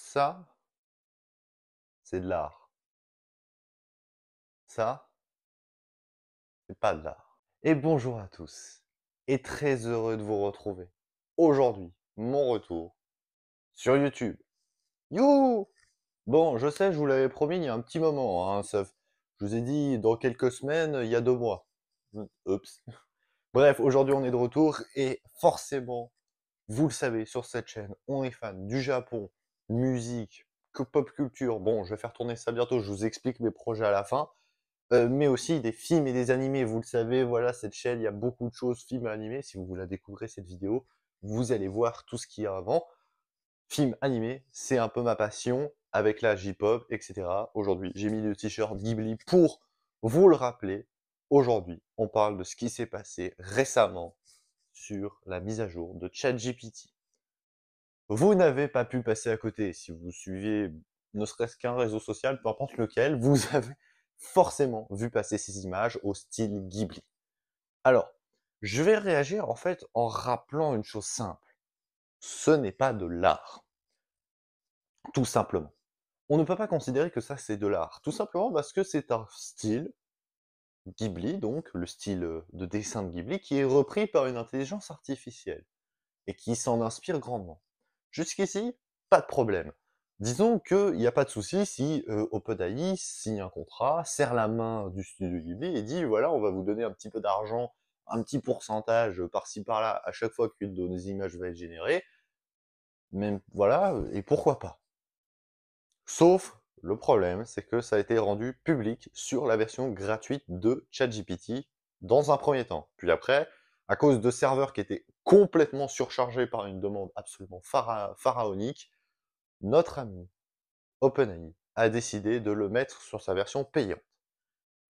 Ça, c'est de l'art. Ça, c'est pas de l'art. Et bonjour à tous. Et très heureux de vous retrouver. Aujourd'hui, mon retour sur YouTube. Youhou! Bon, je sais, je vous l'avais promis il y a un petit moment, hein, je vous ai dit dans quelques semaines, il y a 2 mois. Oups. Bref, aujourd'hui on est de retour et forcément, vous le savez, sur cette chaîne, on est fan du Japon, musique, que pop culture. Bon, je vais faire tourner ça bientôt, je vous explique mes projets à la fin. Mais aussi des films et des animés. Vous le savez, voilà, cette chaîne, il y a beaucoup de choses, films et animés. Si vous la découvrez, cette vidéo, vous allez voir tout ce qu'il y a avant. Films, animés, c'est un peu ma passion, avec la J-pop, etc. Aujourd'hui, j'ai mis le t-shirt Ghibli pour vous le rappeler. Aujourd'hui, on parle de ce qui s'est passé récemment sur la mise à jour de ChatGPT. Vous n'avez pas pu passer à côté. Si vous suivez ne serait-ce qu'un réseau social, peu importe lequel, vous avez forcément vu passer ces images au style Ghibli. Alors, je vais réagir en fait en rappelant une chose simple. Ce n'est pas de l'art. Tout simplement. On ne peut pas considérer que ça c'est de l'art. Tout simplement parce que c'est un style Ghibli, donc le style de dessin de Ghibli, qui est repris par une intelligence artificielle et qui s'en inspire grandement. Jusqu'ici, pas de problème. Disons qu'il n'y a pas de souci si OpenAI signe un contrat, serre la main du studio Ghibli et dit voilà, on va vous donner un petit peu d'argent, un petit pourcentage par-ci par-là à chaque fois qu'une de nos images va être générée. Même voilà, et pourquoi pas. Sauf le problème, c'est que ça a été rendu public sur la version gratuite de ChatGPT dans un premier temps. Puis après, à cause de serveurs qui étaient complètement surchargés par une demande absolument pharaonique, notre ami OpenAI a décidé de le mettre sur sa version payante.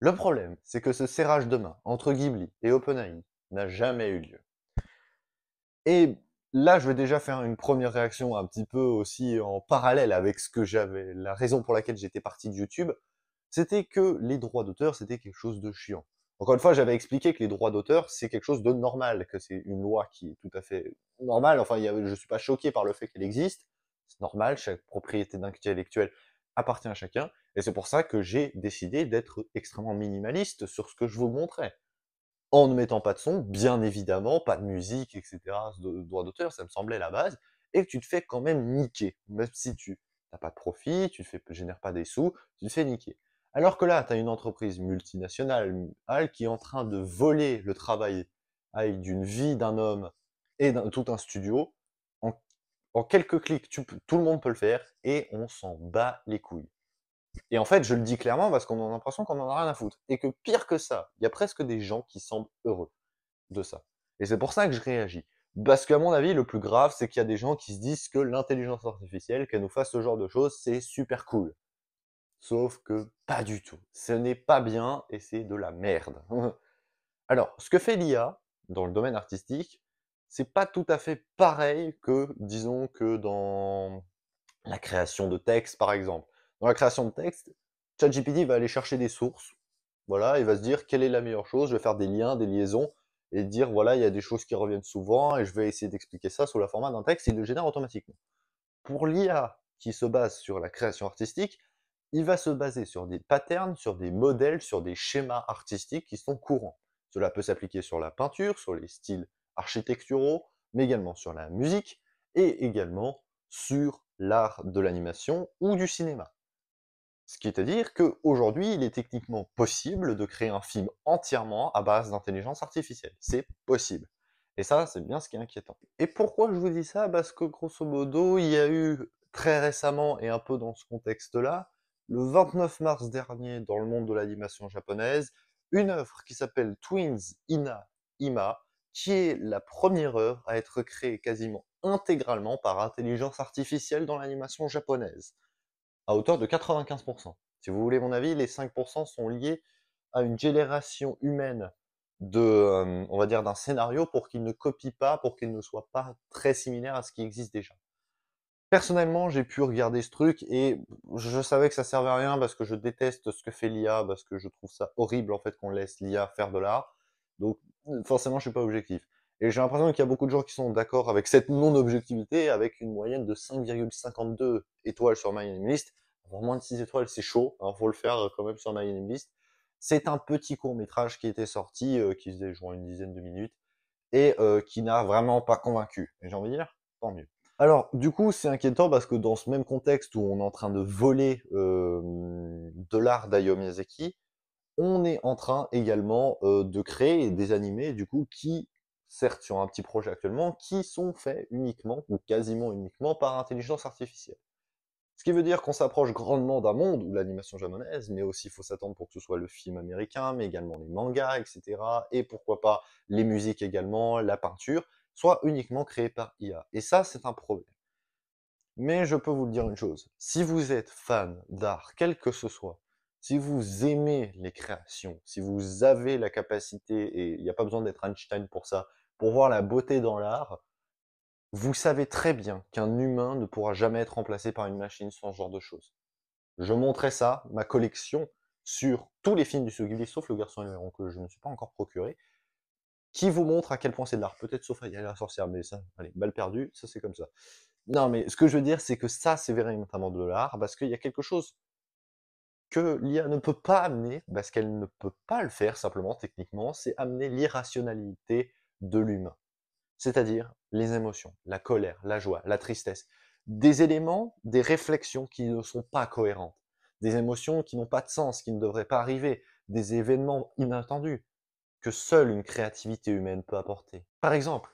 Le problème, c'est que ce serrage de main entre Ghibli et OpenAI n'a jamais eu lieu. Et là, je vais déjà faire une première réaction un petit peu aussi en parallèle avec ce que j'avais, la raison pour laquelle j'étais parti de YouTube, c'était que les droits d'auteur, c'était quelque chose de chiant. Encore une fois, j'avais expliqué que les droits d'auteur, c'est quelque chose de normal, que c'est une loi qui est tout à fait normale. Enfin, je suis pas choqué par le fait qu'elle existe. C'est normal, chaque propriété intellectuelle appartient à chacun. Et c'est pour ça que j'ai décidé d'être extrêmement minimaliste sur ce que je vous montrais en ne mettant pas de son, bien évidemment, pas de musique, etc., de droit d'auteur, ça me semblait la base, et que tu te fais quand même niquer, même si tu n'as pas de profit, tu ne génères pas des sous, tu te fais niquer. Alors que là, tu as une entreprise multinationale qui est en train de voler le travail d'une vie d'un homme et tout un studio, en, en quelques clics, tout le monde peut le faire, et on s'en bat les couilles. Et en fait, je le dis clairement parce qu'on a l'impression qu'on en a rien à foutre. Et que pire que ça, il y a presque des gens qui semblent heureux de ça. Et c'est pour ça que je réagis. Parce qu'à mon avis, le plus grave, c'est qu'il y a des gens qui se disent que l'intelligence artificielle, qu'elle nous fasse ce genre de choses, c'est super cool. Sauf que pas du tout. Ce n'est pas bien et c'est de la merde. Alors, ce que fait l'IA dans le domaine artistique, c'est pas tout à fait pareil que, disons, que dans la création de texte, par exemple. Dans la création de texte, ChatGPT va aller chercher des sources. Voilà, il va se dire quelle est la meilleure chose. Je vais faire des liens, des liaisons et dire voilà, il y a des choses qui reviennent souvent et je vais essayer d'expliquer ça sous la format d'un texte. Il le génère automatiquement. Pour l'IA qui se base sur la création artistique, il va se baser sur des patterns, sur des modèles, sur des schémas artistiques qui sont courants. Cela peut s'appliquer sur la peinture, sur les styles architecturaux, mais également sur la musique et également sur l'art de l'animation ou du cinéma. Ce qui est à dire qu'aujourd'hui, il est techniquement possible de créer un film entièrement à base d'intelligence artificielle. C'est possible. Et ça, c'est bien ce qui est inquiétant. Et pourquoi je vous dis ça? Parce que grosso modo, il y a eu très récemment, et un peu dans ce contexte-là, le 29 mars dernier, dans le monde de l'animation japonaise, une œuvre qui s'appelle Twins Ina Ima, qui est la première œuvre à être créée quasiment intégralement par intelligence artificielle dans l'animation japonaise à hauteur de 95%. Si vous voulez mon avis, les 5% sont liés à une génération humaine de, on va dire, d'un scénario pour qu'il ne copie pas, pour qu'il ne soit pas très similaire à ce qui existe déjà. Personnellement, j'ai pu regarder ce truc et je savais que ça servait à rien parce que je déteste ce que fait l'IA, parce que je trouve ça horrible en fait qu'on laisse l'IA faire de l'art. Donc forcément, je suis pas objectif. Et j'ai l'impression qu'il y a beaucoup de gens qui sont d'accord avec cette non-objectivité, avec une moyenne de 5,52 étoiles sur MyAnimeList. Avoir moins de 6 étoiles, c'est chaud, hein, faut le faire quand même sur MyAnimeList. C'est un petit court-métrage qui était sorti, qui faisait genre une dizaine de minutes, et qui n'a vraiment pas convaincu. Et j'ai envie de dire, tant mieux. Alors, du coup, c'est inquiétant parce que dans ce même contexte où on est en train de voler de l'art d'Hayao Miyazaki, on est en train également de créer des animés, du coup, qui, certes sur un petit projet actuellement, qui sont faits uniquement, ou quasiment uniquement, par intelligence artificielle. Ce qui veut dire qu'on s'approche grandement d'un monde où l'animation japonaise, mais aussi il faut s'attendre pour que ce soit le film américain, mais également les mangas, etc. Et pourquoi pas les musiques également, la peinture, soit uniquement créées par IA. Et ça, c'est un problème. Mais je peux vous dire une chose, si vous êtes fan d'art, quel que ce soit, si vous aimez les créations, si vous avez la capacité, et il n'y a pas besoin d'être Einstein pour ça, pour voir la beauté dans l'art, vous savez très bien qu'un humain ne pourra jamais être remplacé par une machine sans ce genre de choses. Je montrais ça, ma collection, sur tous les films du studio Ghibli, sauf Le Garçon et le Héron, que je ne me suis pas encore procuré, qui vous montre à quel point c'est de l'art. Peut-être sauf Aya la sorcière, mais ça, allez, balle perdue, ça c'est comme ça. Non, mais ce que je veux dire, c'est que ça, c'est véritablement de l'art, parce qu'il y a quelque chose que l'IA ne peut pas amener, parce qu'elle ne peut pas le faire simplement, techniquement, c'est amener l'irrationalité de l'humain. C'est-à-dire les émotions, la colère, la joie, la tristesse. Des éléments, des réflexions qui ne sont pas cohérentes. Des émotions qui n'ont pas de sens, qui ne devraient pas arriver. Des événements inattendus que seule une créativité humaine peut apporter. Par exemple,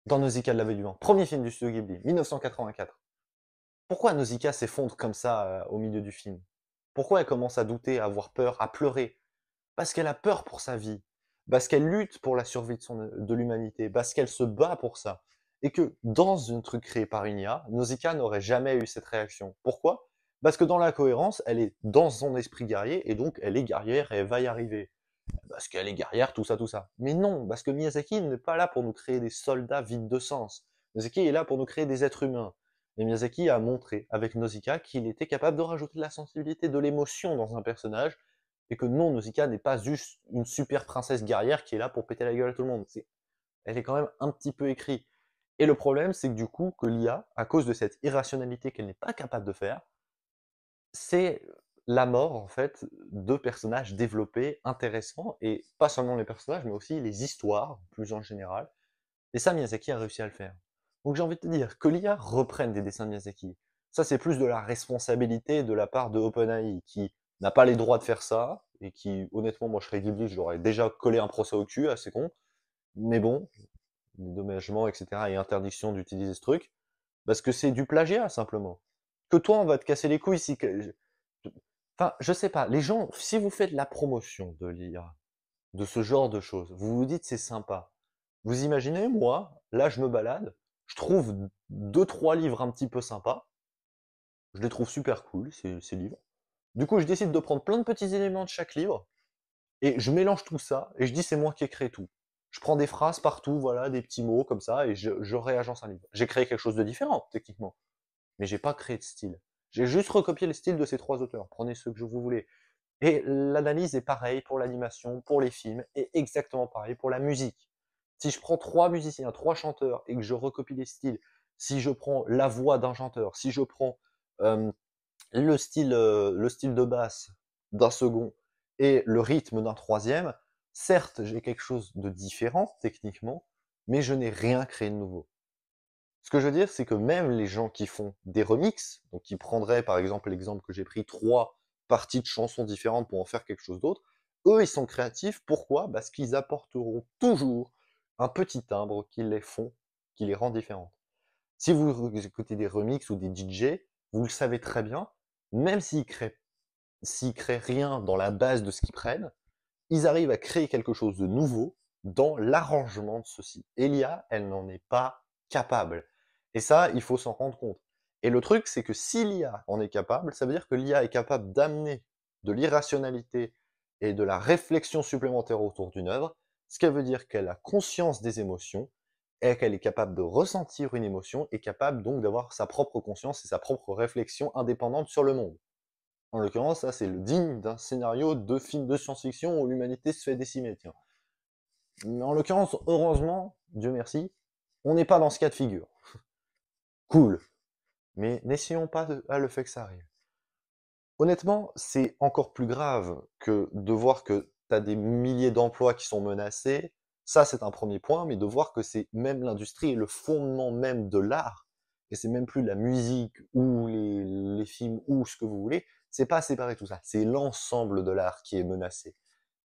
dans Nausicaa de la Vallée du Vent, premier film du studio Ghibli, 1984. Pourquoi Nausicaa s'effondre comme ça au milieu du film? Pourquoi elle commence à douter, à avoir peur, à pleurer? Parce qu'elle a peur pour sa vie, parce qu'elle lutte pour la survie de l'humanité, parce qu'elle se bat pour ça. Et que dans un truc créé par une IA, Nausicaa n'aurait jamais eu cette réaction. Pourquoi? Parce que dans la cohérence, elle est dans son esprit guerrier, et donc elle est guerrière et elle va y arriver. Parce qu'elle est guerrière, tout ça, tout ça. Mais non, parce que Miyazaki n'est pas là pour nous créer des soldats vides de sens. Miyazaki est là pour nous créer des êtres humains. Et Miyazaki a montré avec Nausicaa qu'il était capable de rajouter de la sensibilité, de l'émotion dans un personnage, et que non, Nausicaa n'est pas juste une super princesse guerrière qui est là pour péter la gueule à tout le monde. Elle est quand même un petit peu écrite. Et le problème, c'est que du coup, que l'IA, à cause de cette irrationalité qu'elle n'est pas capable de faire, c'est la mort, en fait, de personnages développés, intéressants, et pas seulement les personnages, mais aussi les histoires, plus en général. Et ça, Miyazaki a réussi à le faire. Donc j'ai envie de te dire, que l'IA reprenne des dessins de Miyazaki, ça c'est plus de la responsabilité de la part de OpenAI, qui n'a pas les droits de faire ça, et qui, honnêtement, moi je serais Ghibli, je leur aurais déjà collé un procès au cul, assez con, mais bon, dédommagement, etc., et interdiction d'utiliser ce truc, parce que c'est du plagiat, simplement. Que toi, on va te casser les couilles si... Enfin, je sais pas, les gens, si vous faites la promotion de l'IA, de ce genre de choses, vous vous dites c'est sympa. Vous imaginez, moi, là je me balade, je trouve deux, trois livres un petit peu sympas, je les trouve super cool, ces livres. Du coup, je décide de prendre plein de petits éléments de chaque livre, et je mélange tout ça, et je dis c'est moi qui ai créé tout. Je prends des phrases partout, voilà, des petits mots comme ça, et je réagence un livre. J'ai créé quelque chose de différent, techniquement, mais j'ai pas créé de style. J'ai juste recopié le style de ces trois auteurs. Prenez ceux que vous voulez. Et l'analyse est pareille pour l'animation, pour les films, et exactement pareil pour la musique. Si je prends trois musiciens, trois chanteurs, et que je recopie les styles, si je prends la voix d'un chanteur, si je prends euh, le style de basse d'un second et le rythme d'un troisième, certes, j'ai quelque chose de différent techniquement, mais je n'ai rien créé de nouveau. Ce que je veux dire, c'est que même les gens qui font des remixes, donc qui prendraient par exemple l'exemple que j'ai pris, trois parties de chansons différentes pour en faire quelque chose d'autre, eux, ils sont créatifs. Pourquoi? Parce qu'ils apporteront toujours un petit timbre qui les font, qui les rend différentes. Si vous écoutez des remixes ou des DJ, vous le savez très bien, même s'ils créent rien dans la base de ce qu'ils prennent, ils arrivent à créer quelque chose de nouveau dans l'arrangement de ceci. Et l'IA, elle n'en est pas capable. Et ça, il faut s'en rendre compte. Et le truc, c'est que si l'IA en est capable, ça veut dire que l'IA est capable d'amener de l'irrationalité et de la réflexion supplémentaire autour d'une œuvre, ce qui veut dire qu'elle a conscience des émotions et qu'elle est capable de ressentir une émotion et capable donc d'avoir sa propre conscience et sa propre réflexion indépendante sur le monde. En l'occurrence, ça, c'est le digne d'un scénario de film de science-fiction où l'humanité se fait décimer, tiens. Mais en l'occurrence, heureusement, Dieu merci, on n'est pas dans ce cas de figure. Cool. Mais n'essayons pas à le fait que ça arrive. Honnêtement, c'est encore plus grave que de voir que tu as des milliers d'emplois qui sont menacés. Ça, c'est un premier point, mais de voir que c'est même l'industrie et le fondement même de l'art, et c'est même plus la musique ou les films ou ce que vous voulez, c'est pas séparé tout ça. C'est l'ensemble de l'art qui est menacé.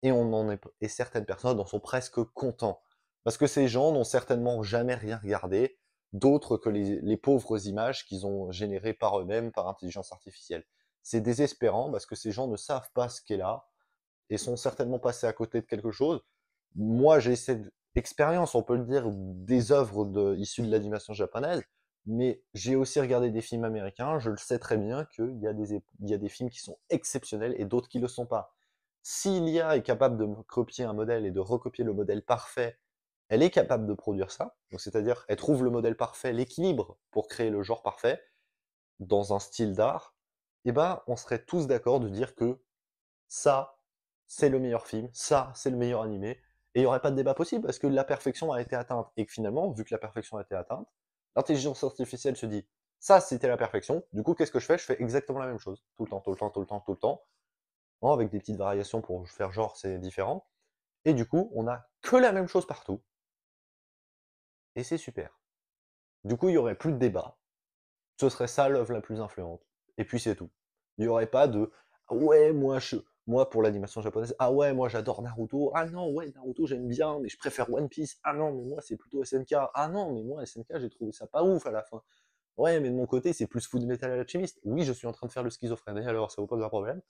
Et on en est, et certaines personnes en sont presque contents. Parce que ces gens n'ont certainement jamais rien regardé d'autre que les pauvres images qu'ils ont générées par eux-mêmes, par intelligence artificielle. C'est désespérant parce que ces gens ne savent pas ce qu'est là et sont certainement passés à côté de quelque chose. Moi, j'ai cette expérience, on peut le dire, des œuvres issues de l'animation japonaise, mais j'ai aussi regardé des films américains. Je le sais très bien qu'il y a des films qui sont exceptionnels et d'autres qui ne le sont pas. Si l'IA est capable de copier un modèle et de recopier le modèle parfait, elle est capable de produire ça. Donc, c'est-à-dire, elle trouve le modèle parfait, l'équilibre pour créer le genre parfait dans un style d'art. Eh ben, on serait tous d'accord de dire que ça, c'est le meilleur film, ça, c'est le meilleur animé, et il n'y aurait pas de débat possible parce que la perfection a été atteinte. Et que finalement, vu que la perfection a été atteinte, l'intelligence artificielle se dit, ça, c'était la perfection, du coup, qu'est-ce que je fais? Je fais exactement la même chose, tout le temps, tout le temps, tout le temps, tout le temps, hein, avec des petites variations pour faire genre c'est différent, et du coup, on n'a que la même chose partout, et c'est super. Du coup, il n'y aurait plus de débat, ce serait ça l'œuvre la plus influente, et puis c'est tout. Il n'y aurait pas de «Ah ouais, moi pour l'animation japonaise, ah ouais, moi j'adore Naruto, ah non, ouais, Naruto j'aime bien, mais je préfère One Piece, ah non, mais moi c'est plutôt SNK, ah non, mais moi SNK j'ai trouvé ça pas ouf à la fin. Ouais, mais de mon côté c'est plus Full Metal Alchemist. Oui, je suis en train de faire le schizophrène, alors ça vous pose un problème.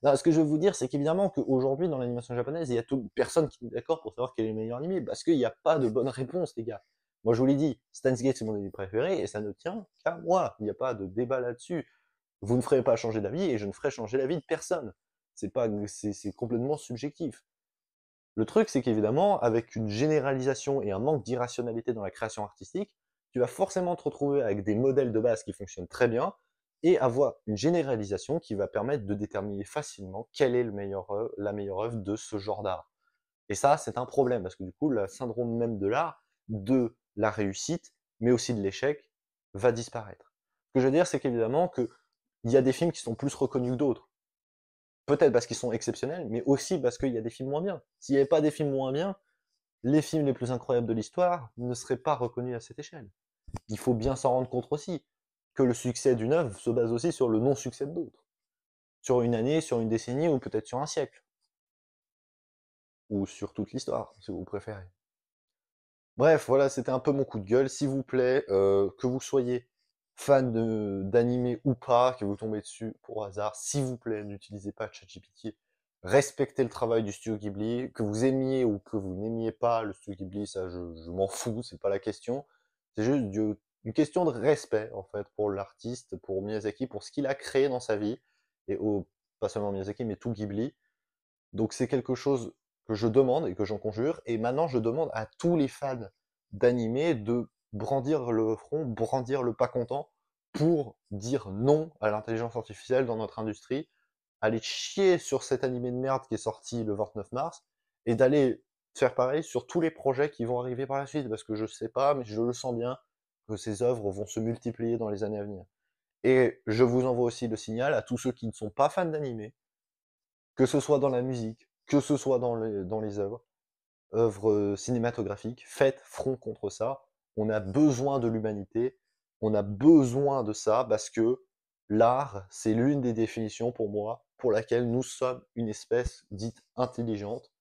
Non, ce que je veux vous dire, c'est qu'évidemment qu'aujourd'hui dans l'animation japonaise, il y a personne qui est d'accord pour savoir quel est le meilleur animé, parce qu'il n'y a pas de bonne réponse, les gars. Moi je vous l'ai dit, Steins Gate c'est mon anime préféré, et ça ne tient qu'à moi, il n'y a pas de débat là-dessus. Vous ne ferez pas changer d'avis et je ne ferai changer l'avis de personne. C'est complètement subjectif. Le truc, c'est qu'évidemment, avec une généralisation et un manque d'irrationalité dans la création artistique, tu vas forcément te retrouver avec des modèles de base qui fonctionnent très bien et avoir une généralisation qui va permettre de déterminer facilement quelle est la meilleure œuvre de ce genre d'art. Et ça, c'est un problème parce que du coup, le syndrome même de l'art, de la réussite, mais aussi de l'échec, va disparaître. Ce que je veux dire, c'est qu'évidemment que il y a des films qui sont plus reconnus que d'autres. Peut-être parce qu'ils sont exceptionnels, mais aussi parce qu'il y a des films moins bien. S'il n'y avait pas des films moins bien, les films les plus incroyables de l'histoire ne seraient pas reconnus à cette échelle. Il faut bien s'en rendre compte aussi, que le succès d'une œuvre se base aussi sur le non-succès d'autres. Sur une année, sur une décennie, ou peut-être sur un siècle. Ou sur toute l'histoire, si vous préférez. Bref, voilà, c'était un peu mon coup de gueule. S'il vous plaît, que vous soyez fan d'animé ou pas, que vous tombez dessus pour hasard, s'il vous plaît, n'utilisez pas ChatGPT. Respectez le travail du studio Ghibli, que vous aimiez ou que vous n'aimiez pas le studio Ghibli, ça je m'en fous, c'est pas la question. C'est juste une question de respect, en fait, pour l'artiste, pour Miyazaki, pour ce qu'il a créé dans sa vie, et pas seulement Miyazaki, mais tout Ghibli. Donc c'est quelque chose que je demande et que j'en conjure, et maintenant je demande à tous les fans d'animé de brandir le front, brandir le pas content, pour dire non à l'intelligence artificielle dans notre industrie, aller chier sur cet animé de merde qui est sorti le 29 mars, et d'aller faire pareil sur tous les projets qui vont arriver par la suite, parce que je sais pas, mais je le sens bien, que ces œuvres vont se multiplier dans les années à venir. Et je vous envoie aussi le signal à tous ceux qui ne sont pas fans d'animé, que ce soit dans la musique, que ce soit dans les œuvres cinématographiques, faites front contre ça. On a besoin de l'humanité, on a besoin de ça parce que l'art, c'est l'une des définitions pour moi pour laquelle nous sommes une espèce dite intelligente.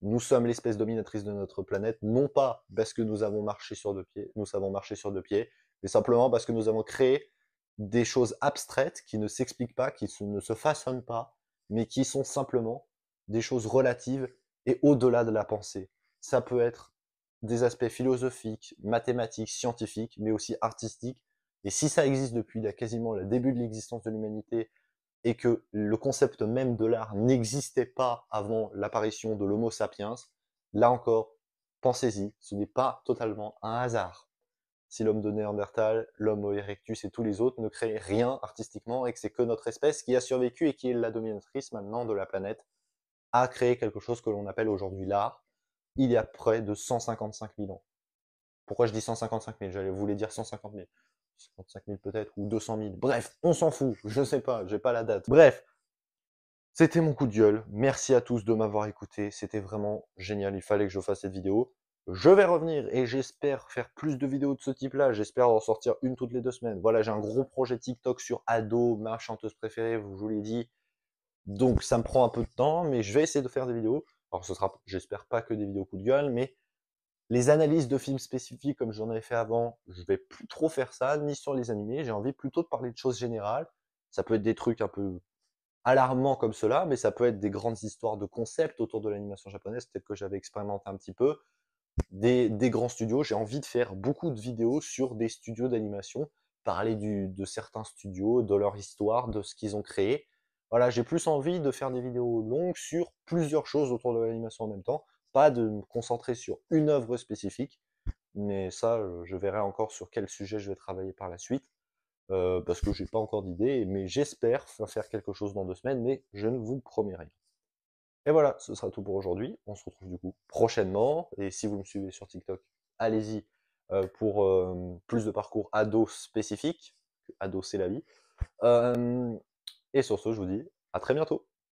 Nous sommes l'espèce dominatrice de notre planète, non pas parce que nous avons marché sur deux pieds, nous savons marcher sur deux pieds, mais simplement parce que nous avons créé des choses abstraites qui ne s'expliquent pas, qui ne se façonnent pas, mais qui sont simplement des choses relatives et au-delà de la pensée. Ça peut être des aspects philosophiques, mathématiques, scientifiques, mais aussi artistiques. Et si ça existe depuis quasiment le début de l'existence de l'humanité, et que le concept même de l'art n'existait pas avant l'apparition de l'Homo sapiens, là encore, pensez-y, ce n'est pas totalement un hasard. Si l'homme de Néandertal, l'homme erectus et tous les autres ne créent rien artistiquement et que c'est que notre espèce qui a survécu et qui est la dominatrice maintenant de la planète, a créé quelque chose que l'on appelle aujourd'hui l'art. il y a près de 155 000 ans. Pourquoi je dis 155 000? J'allais vous dire 150 000. 55 000 peut-être, ou 200 000. Bref, on s'en fout, je sais pas, j'ai pas la date. Bref, c'était mon coup de gueule. Merci à tous de m'avoir écouté. C'était vraiment génial. Il fallait que je fasse cette vidéo. Je vais revenir et j'espère faire plus de vidéos de ce type-là. J'espère en sortir une toutes les 2 semaines. Voilà, j'ai un gros projet TikTok sur Ado, ma chanteuse préférée, je vous l'ai dit. Donc ça me prend un peu de temps, mais je vais essayer de faire des vidéos. Alors ce sera, j'espère pas que des vidéos coup de gueule, mais les analyses de films spécifiques comme j'en avais fait avant, je vais plus trop faire ça, ni sur les animés. J'ai envie plutôt de parler de choses générales. Ça peut être des trucs un peu alarmants comme cela, mais ça peut être des grandes histoires de concepts autour de l'animation japonaise, peut-être que j'avais expérimenté un petit peu. Des grands studios, j'ai envie de faire beaucoup de vidéos sur des studios d'animation, parler de certains studios, de leur histoire, de ce qu'ils ont créé. Voilà, j'ai plus envie de faire des vidéos longues sur plusieurs choses autour de l'animation en même temps, pas de me concentrer sur une œuvre spécifique, mais ça, je verrai encore sur quel sujet je vais travailler par la suite, parce que j'ai pas encore d'idée, mais j'espère faire quelque chose dans 2 semaines, mais je ne vous promets rien. Et voilà, ce sera tout pour aujourd'hui. On se retrouve du coup prochainement. Et si vous me suivez sur TikTok, allez-y pour plus de parcours ado spécifiques. Ado, c'est la vie. Et sur ce, je vous dis à très bientôt.